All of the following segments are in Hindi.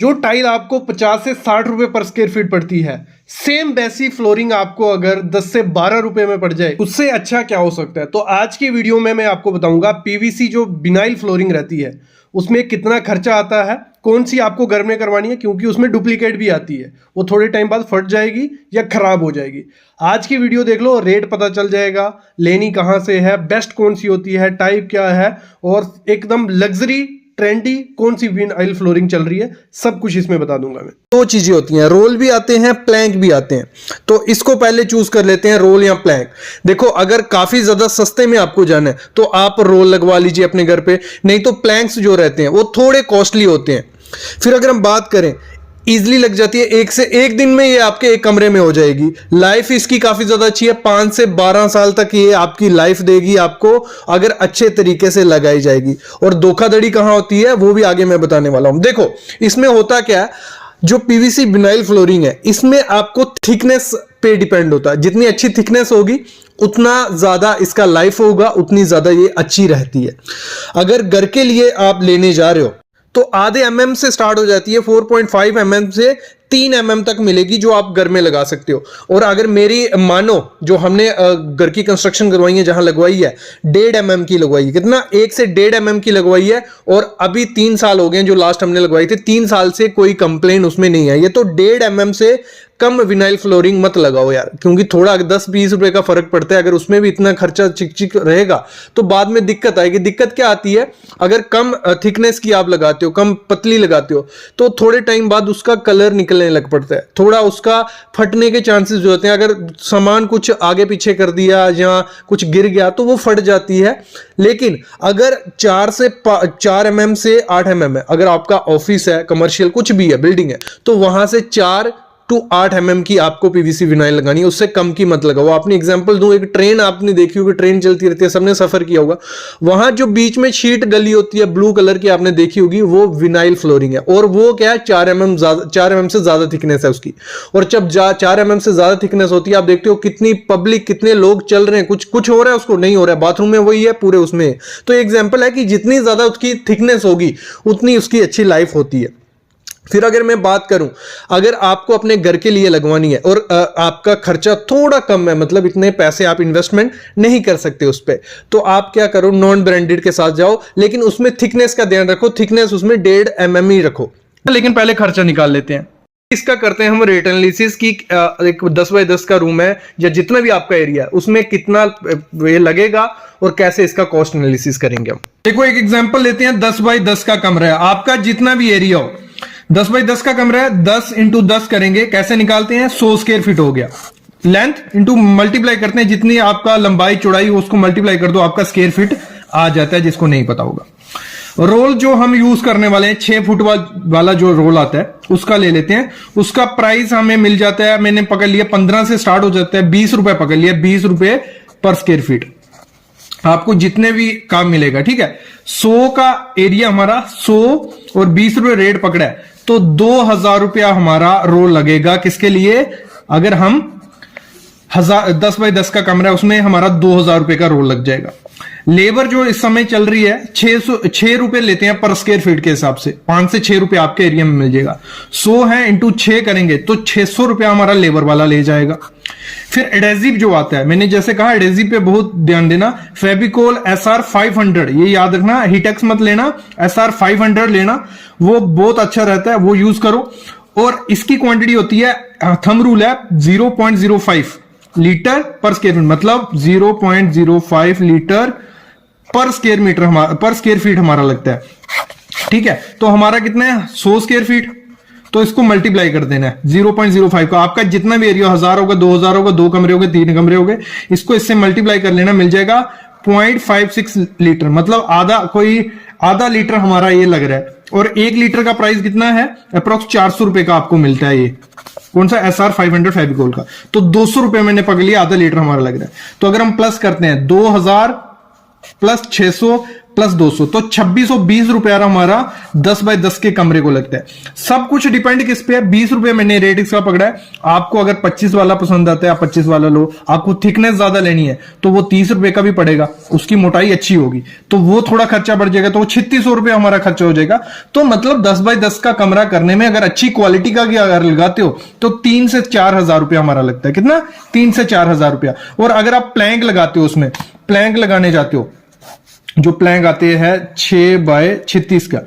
जो टाइल आपको 50 से 60 रुपए पर स्क्वायर फीट पड़ती है, सेम वैसी फ्लोरिंग आपको अगर 10 से 12 रुपए में पड़ जाए, उससे अच्छा क्या हो सकता है। तो आज की वीडियो में मैं आपको बताऊंगा पीवीसी जो विनाइल फ्लोरिंग रहती है उसमें कितना खर्चा आता है, कौन सी आपको घर में करवानी है, क्योंकि उसमें डुप्लीकेट भी आती है, वो थोड़े टाइम बाद फट जाएगी या खराब हो जाएगी। आज की वीडियो देख लो, रेट पता चल जाएगा, लेनी कहाँ से है, बेस्ट कौन सी होती है, टाइप क्या है, और एकदम लग्जरी ट्रेंडी कौन सी विनाइल फ्लोरिंग चल रही है, सब कुछ इसमें बता दूंगा मैं। दो चीजें होती हैं, रोल भी आते हैं, प्लैंक भी आते हैं। तो इसको पहले चूज कर लेते हैं, रोल या प्लैंक। देखो, अगर काफी ज्यादा सस्ते में आपको जाना है तो आप रोल लगवा लीजिए अपने घर पे, नहीं तो प्लैंक्स जो रहते हैं वो थोड़े कॉस्टली होते हैं। फिर अगर हम बात करें, इजिली लग जाती है, एक दिन में ये आपके एक कमरे में हो जाएगी। लाइफ इसकी काफी ज्यादा अच्छी है, 5 से 12 साल तक ये आपकी लाइफ देगी आपको, अगर अच्छे तरीके से लगाई जाएगी। और धोखाधड़ी कहां होती है वो भी आगे मैं बताने वाला हूं। देखो, इसमें होता क्या है, जो पीवीसी विनाइल फ्लोरिंग है इसमें आपको थिकनेस पे डिपेंड होता है। जितनी अच्छी थिकनेस होगी उतना ज्यादा इसका लाइफ होगा, उतनी ज्यादा ये अच्छी रहती है। अगर घर के लिए आप लेने जा रहे हो तो आधे mm से स्टार्ट हो जाती है, 4.5 mm से 3 mm तक मिलेगी जो आप घर में लगा सकते हो। और अगर मेरी मानो, जो हमने घर की कंस्ट्रक्शन करवाई है, जहां लगवाई है 1.5 mm की लगवाई है, कितना 1 से 1.5 mm की लगवाई है, और अभी 3 साल हो गए जो लास्ट हमने लगवाई थी, 3 साल से कोई कंप्लेन उसमें नहीं आई है। तो 1.5 mm से कम विनाइल फ्लोरिंग मत लगाओ यार, क्योंकि थोड़ा 10-20 रुपए का फर्क पड़ता है। अगर उसमें भी इतना खर्चा चिक रहेगा तो बाद में दिक्कत आएगी। दिक्कत क्या आती है, अगर कम थिकनेस की आप लगाते हो, कम पतली लगाते हो, तो थोड़े टाइम बाद उसका कलर निकलने लग पड़ता है, थोड़ा उसका फटने के चांसेस जो होते हैं। अगर सामान कुछ आगे पीछे कर दिया या कुछ गिर गया तो वो फट जाती है। लेकिन अगर 4 mm से 8 mm है, अगर आपका ऑफिस है, कमर्शियल कुछ भी है, बिल्डिंग है, तो वहां से 4 to 8 mm की आपको पीवीसी विनाइल लगानी है, उससे कम की मत लगाओ। आपने एग्जांपल दूं, एक ट्रेन आपने देखी होगी, ट्रेन चलती रहती है, सबने सफर किया होगा, वहां जो बीच में शीट गली होती है ब्लू कलर की, आपने देखी होगी, वो विनाइल फ्लोरिंग है। और वो क्या है, 4 mm से ज्यादा थिकनेस है उसकी। और जब 4 mm से ज्यादा थिकनेस होती है, आप देखते हो कितनी पब्लिक, कितने लोग चल रहे हैं, कुछ हो रहा है, उसको नहीं हो रहा है, बाथरूम में वही है, पूरे उसमें। तो एग्जाम्पल है कि जितनी ज्यादा उसकी थिकनेस होगी उतनी उसकी अच्छी लाइफ होती है। फिर अगर मैं बात करूं, अगर आपको अपने घर के लिए लगवानी है और आपका खर्चा थोड़ा कम है, मतलब इतने पैसे आप इन्वेस्टमेंट नहीं कर सकते उस पे, तो आप क्या करो, नॉन ब्रांडेड के साथ जाओ, लेकिन उसमें थिकनेस का ध्यान रखो, थिकनेस उसमें 1.5 mm ही रखो। लेकिन पहले खर्चा निकाल लेते हैं। इसका करते हैं हम रेट एनालिसिस की, एक 10 बाय 10 का रूम है या जितना भी आपका एरिया है, उसमें कितना ये लगेगा और कैसे इसका कॉस्ट एनालिसिस करेंगे हम। देखो, एक एग्जांपल लेते हैं, 10 बाय 10 का कमरा है, आपका जितना भी एरिया हो, 10 बाय 10 का कमरा है, 10 × 10 करेंगे, कैसे निकालते हैं, 100 स्क्वायर फीट हो गया। लेंथ इंटू मल्टीप्लाई करते हैं, जितनी आपका लंबाई चौड़ाई उसको मल्टीप्लाई कर दो, आपका स्क्वायर फीट आ जाता है, जिसको नहीं पता होगा। रोल जो हम यूज करने वाले हैं, 6 फुट वाला जो रोल आता है उसका ले लेते हैं। उसका प्राइस हमें मिल जाता है, मैंने पकड़ लिया 15 से स्टार्ट हो जाता है, 20 रुपए पकड़ लिया, 20 रुपए पर स्क्वायर फीट आपको जितने भी काम मिलेगा, ठीक है। 100 का एरिया हमारा, 100 और 20 रुपए रेट पकड़ा है, तो 2000 रुपया हमारा रोल लगेगा। किसके लिए, अगर हम 10 बाय 10 का कमरा है, उसमें हमारा 2000 रुपए का रोल लग जाएगा। लेबर जो इस समय चल रही है 6 रुपए लेते हैं पर स्क्वायर फीट के हिसाब से, 5 से 6 रुपए आपके एरिया में मिल जाएगा। 100 है इंटू 6 करेंगे तो 600 रुपया हमारा लेबर वाला ले जाएगा। फिर एडेसिव जो आता है, मैंने जैसे कहा एडेसिव पे बहुत ध्यान देना, फेविकोल SR 500, ये याद रखना, हीटेक्स मत लेना, SR 500 लेना, वो बहुत अच्छा रहता है, वो यूज करो। और इसकी क्वांटिटी होती है, थंब रूल है, 0.05 लीटर पर स्क्वायर फीट, मतलब 0.05 लीटर पर स्क्वायर मीटर पर स्क्वायर फीट हमारा लगता है, ठीक है। तो हमारा कितना है, 100 स्क्वायर फीट, तो इसको मल्टीप्लाई कर देना है 0.05 का। आपका जितना भी एरिया, 1000 होगा, 2000 होगा, 2 कमरे होंगे, 3 कमरे होंगे, इसको इससे मल्टीप्लाई कर लेना, मिल जाएगा 0.56 लीटर, मतलब आधा लीटर हमारा ये लग रहा है। और 1 लीटर का प्राइस कितना है, अप्रोक्स 400 रुपए का आपको मिलता है। ये कौन सा, SR 500 फेविकोल का, तो 200 रुपए मैंने पकड़ लिया, आधा लीटर हमारा लग रहा है। तो अगर हम प्लस करते हैं, 2000 प्लस 600 प्लस 200, तो 2620 रुपया हमारा 10 बाय 10 के कमरे को लगता है। सब कुछ डिपेंड किस पे है, 20 रुपए मैंने रेट इसका पकड़ा है। आपको अगर 25 वाला पसंद आता है आप 25 वाला लो, आपको थिकनेस ज्यादा लेनी है तो वो 30 रुपए का भी पड़ेगा, उसकी मोटाई अच्छी होगी तो वो थोड़ा खर्चा बढ़ जाएगा, तो वो 3600 रुपया हमारा खर्चा हो जाएगा। तो मतलब 10 बाय 10 का कमरा करने में अगर अच्छी क्वालिटी का अगर लगाते हो तो 3 से 4 हजार रुपया हमारा लगता है। कितना? 3 से 4 हजार रुपया। और अगर आप प्लैंक लगाते हो, उसमें प्लैंक लगाने जाते हो, जो प्लैंक आते हैं 6 बाय 36 का,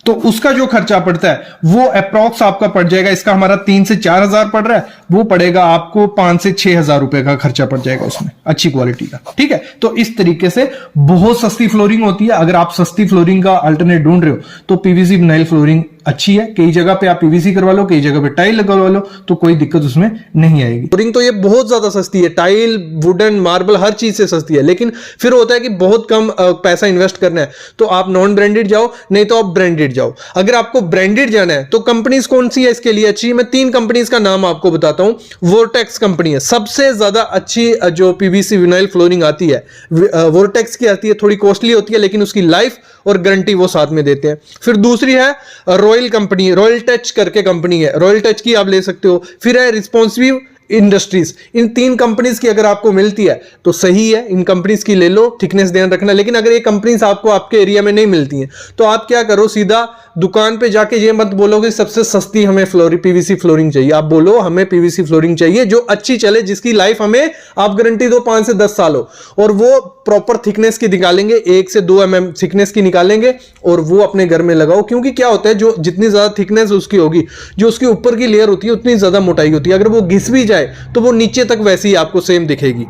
तो उसका जो खर्चा पड़ता है वो अप्रॉक्स आपका पड़ जाएगा, इसका हमारा 3 से 4 हजार पड़ रहा है, वो पड़ेगा आपको 5 से 6 हजार रुपए का खर्चा पड़ जाएगा उसमें, अच्छी क्वालिटी का। ठीक है, तो इस तरीके से बहुत सस्ती फ्लोरिंग होती है। अगर आप सस्ती फ्लोरिंग का अल्टरनेट ढूंढ रहे हो तो पीवीसी विनाइल फ्लोरिंग अच्छी है। कई जगह पे आप पीवीसी करवा लो, कई जगह पे टाइल लगवा लो, तो कोई दिक्कत उसमें नहीं आएगी। फ्लोरिंग तो ये बहुत ज्यादा सस्ती है, टाइल, वुडन, मार्बल हर चीज से सस्ती है। लेकिन फिर होता है कि बहुत कम पैसा इन्वेस्ट करना है तो आप नॉन ब्रांडेड जाओ, नहीं तो आप ब्रांडेड जाओ। अगर आपको ब्रांडेड जाना है तो कंपनीज कौन सी है इसके लिए अच्छी? मैं 3 कंपनीज का नाम आपको बताता हूं। वोर्टेक्स कंपनी है सबसे ज्यादा अच्छी जो पीवीसी विनाइल फ्लोरिंग आती है, वोर्टेक्स की आती है, थोड़ी कॉस्टली होती है लेकिन उसकी लाइफ और गारंटी वो साथ में देते हैं। फिर दूसरी है रॉयल कंपनी, रॉयल टच करके कंपनी है, रॉयल टच की आप ले सकते हो। फिर है रिस्पॉन्सिव इंडस्ट्रीज। इन 3 कंपनीज की अगर आपको मिलती है तो सही है, इन कंपनीज की ले लो, थिकनेस ध्यान रखना। लेकिन अगर ये कंपनीज आपको आपके एरिया में नहीं मिलती हैं तो आप क्या करो, सीधा दुकान पे जाके ये मत बोलोगे सबसे सस्ती हमें पीवीसी फ्लोरिंग चाहिए। आप बोलो हमें पीवीसी फ्लोरिंग चाहिए जो अच्छी चले, जिसकी लाइफ हमें आप गारंटी दो 5 से 10 साल हो, और वो प्रॉपर थिकनेस की निकालेंगे, 1 से 2 mm थिकनेस की निकालेंगे और वो अपने घर में लगाओ। क्योंकि क्या होता है, जो जितनी ज्यादा थिकनेस उसकी होगी, जो उसकी ऊपर की लेयर होती है उतनी ज्यादा मोटाई होती है। अगर वो घिस भी जाए तो वो नीचे तक वैसी ही आपको सेम दिखेगी।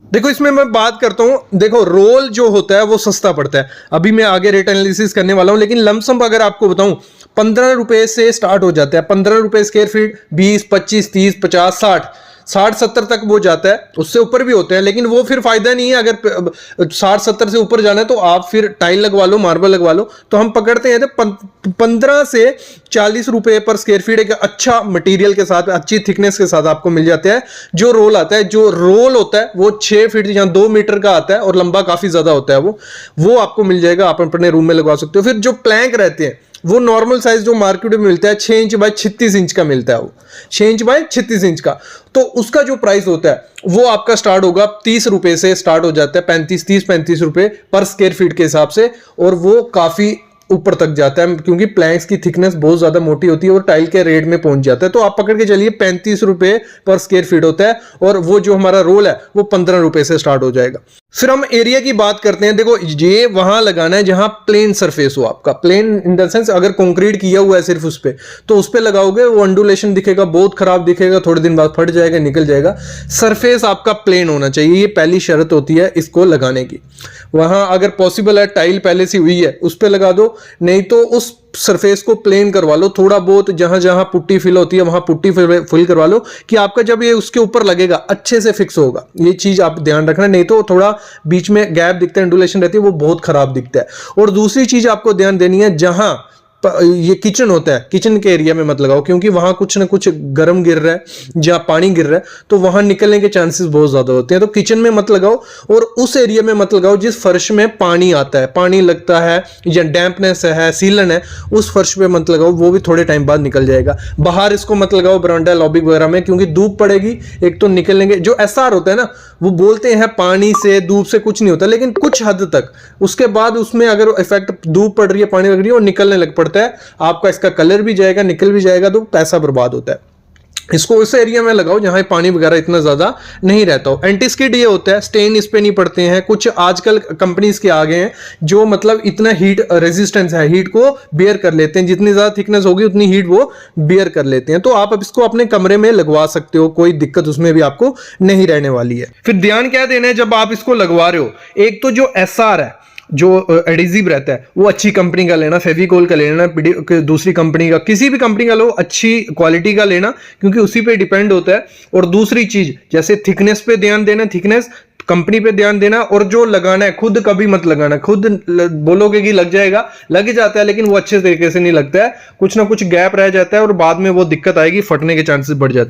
देखो इसमें मैं बात करता हूं, देखो रोल जो होता है वो सस्ता पड़ता है, अभी मैं आगे रेट एनालिसिस करने वाला हूं। लेकिन लमसम अगर आपको बताऊं 15 रुपए से स्टार्ट हो जाता है, 15 रुपए स्क्वायर फीट, 20, 25, 30, 50, 60-70 तक वो जाता है, उससे ऊपर भी होते हैं। लेकिन वो फिर फायदा नहीं है, अगर 60-70 से ऊपर जाना है तो आप फिर टाइल लगवा लो, मार्बल लगवा लो। तो हम पकड़ते हैं तो 15 से 40 रुपए पर स्क्वायर फीट एक अच्छा मटेरियल के साथ, अच्छी थिकनेस के साथ आपको मिल जाता है। जो रोल आता है, जो रोल होता है वो 6 फीट या 2 मीटर का आता है और लंबा काफी ज्यादा होता है, वो आपको मिल जाएगा, आप अपने रूम में लगवा सकते हो। फिर जो प्लैंक रहते हैं वो नॉर्मल साइज जो मार्केट में मिलता है 6 इंच बाय 36 इंच का मिलता है, वो 6 इंच बाय 36 इंच का। तो उसका जो प्राइस होता है वो आपका स्टार्ट होगा 30 रुपए से, स्टार्ट हो जाता है 35 रुपए पर स्क्वायर फीट के हिसाब से, और वो काफी ऊपर तक जाता है क्योंकि प्लैंक्स की थिकनेस बहुत ज्यादा मोटी होती है और टाइल के रेट में पहुंच जाता है। तो आप पकड़ के चलिए 35 रुपए पर स्क्वायर फीट होता है, और वो जो हमारा रोल है वो 15 रुपए से स्टार्ट हो जाएगा। फिर हम एरिया की बात करते हैं। देखो ये वहां लगाना है जहां प्लेन सरफेस हो आपका, प्लेन इन द सेंस अगर कंक्रीट किया हुआ है सिर्फ उस पे, तो उस पे लगाओगे वो अंडुलेशन दिखेगा, बहुत खराब दिखेगा, थोड़े दिन बाद फट जाएगा, निकल जाएगा। सरफेस आपका प्लेन होना चाहिए, ये पहली शर्त होती है इसको लगाने की। वहां अगर पॉसिबल है टाइल पहले से हुई है उस पे लगा दो, नहीं तो उस सरफेस को प्लेन करवा लो। थोड़ा बहुत जहां जहां पुट्टी फिल होती है वहां पुट्टी फिल करवा लो कि आपका जब ये उसके ऊपर लगेगा अच्छे से फिक्स होगा। ये चीज आप ध्यान रखना, नहीं तो थोड़ा बीच में गैप दिखता है, इंडुलेशन रहती है, वो बहुत खराब दिखता है। और दूसरी चीज आपको ध्यान देनी है, जहां ये किचन होता है, किचन के एरिया में मत लगाओ क्योंकि वहां कुछ ना कुछ गर्म गिर रहा है, जहां पानी गिर रहा है तो वहां निकलने के चांसेस बहुत ज्यादा होते हैं। तो किचन में मत लगाओ और उस एरिया में मत लगाओ जिस फर्श में पानी आता है, पानी लगता है या डैम्पनेस है, सीलन है, उस फर्श पे मत लगाओ, वो भी थोड़े टाइम बाद निकल जाएगा। बाहर इसको मत लगाओ बरामदा लॉबी वगैरह में, क्योंकि धूप पड़ेगी, एक तो निकलेंगे। जो एसआर होता है ना, वो बोलते हैं पानी से धूप से कुछ नहीं होता, लेकिन कुछ हद तक, उसके बाद उसमें अगर इफेक्ट धूप पड़ रही है, पानी लग रही है और निकलने लग पड़ता है, आपका इसका कलर भी जाएगा, निकल भी जाएगा, तो पैसा बर्बाद होता है। इसको उस एरिया में लगाओ जहां पानी वगैरह इतना ज्यादा नहीं रहता हो। एंटी स्किड ये होता है, स्टेन इस पे नहीं पड़ते हैं। कुछ आजकल कंपनीज के आ गए हैं जो मतलब इतना हीट रेजिस्टेंस है, हीट को बेयर कर लेते हैं, जितनी ज्यादा थिकनेस होगी उतनी हीट वो बेयर कर लेते हैं। तो आप अब इसको अपने कमरे में लगवा सकते हो, कोई दिक्कत उसमें भी आपको नहीं रहने वाली है। फिर ध्यान क्या देना है जब आप इसको लगवा रहे हो, एक तो जो एसआर है, जो एडिजिव रहता है, वो अच्छी कंपनी का लेना, फेविकोल का लेना, दूसरी कंपनी का, किसी भी कंपनी का लो, अच्छी क्वालिटी का लेना, क्योंकि उसी पे डिपेंड होता है। और दूसरी चीज जैसे थिकनेस पे ध्यान देना, थिकनेस कंपनी पे ध्यान देना, और जो लगाना है खुद कभी मत लगाना। खुद बोलोगे कि लग जाएगा, लग जाता है, लेकिन वो अच्छे तरीके से नहीं लगता है, कुछ ना कुछ गैप रह जाता है और बाद में वो दिक्कत आएगी, फटने के चांसेस बढ़ जाते हैं।